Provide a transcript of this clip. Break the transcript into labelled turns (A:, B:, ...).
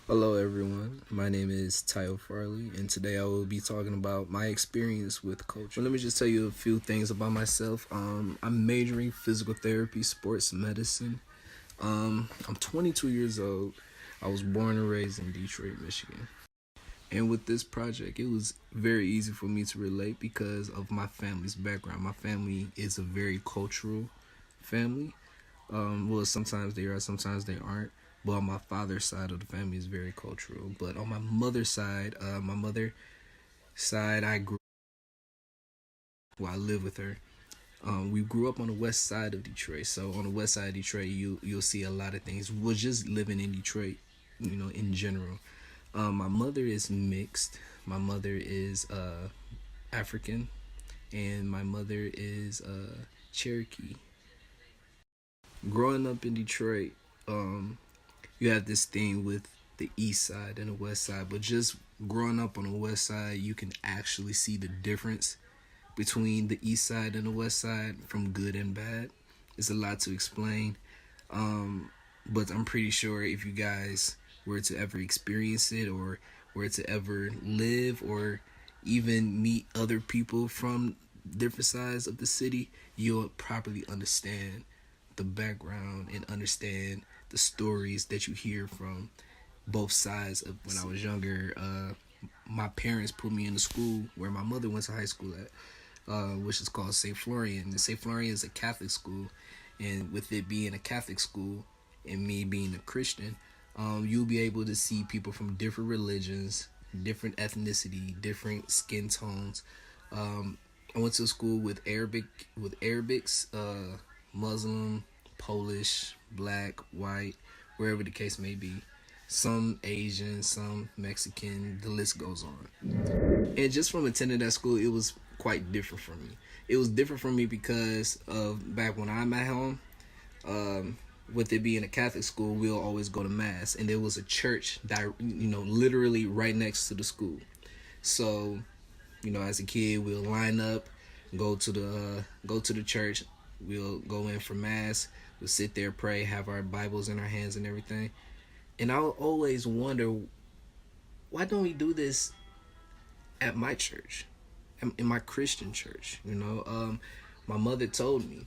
A: Hello everyone, my name is Tayo Farley and today I will be talking about my experience with coaching. Let me just tell you a few things about myself. I'm majoring physical therapy, sports medicine. I'm 22 years old. I was born and raised in Detroit, Michigan. And with this project, it was very easy for me to relate because of my family's background. My family is a very cultural family. Well, sometimes they are, sometimes they aren't. But on my father's side of the family is very cultural. But on my mother's side, I grew. Well, I live with her. We grew up on the west side of Detroit. So on the west side of Detroit, you'll see a lot of things. We're just living in Detroit, in general. My mother is mixed. My mother is African, and my mother is Cherokee. Growing up in Detroit, you have this thing with the east side and the west side, but just growing up on the west side, you can actually see the difference between the east side and the west side from good and bad. It's a lot to explain, but I'm pretty sure if you guys were to ever experience it or were to ever live or even meet other people from different sides of the city, you'll properly understand the background and understand the stories that you hear from both sides of. When I was younger, my parents put me in a school where my mother went to high school at, which is called St. Florian. And St. Florian is a Catholic school, and with it being a Catholic school and me being a Christian, you'll be able to see people from different religions, different ethnicity, different skin tones. I went to school with Arabics, Muslim, Polish, black, white, wherever the case may be. Some Asian, some Mexican, the list goes on. And just from attending that school, it was quite different from me. It was different from me because of back when I'm at home, with it being a Catholic school, we'll always go to mass, and there was a church that literally right next to the school. So, as a kid, we'll line up, go to the church. We'll go in for mass. We'll sit there, pray, have our Bibles in our hands and everything. And I'll always wonder, why don't we do this at my church, in my Christian church? My mother told me,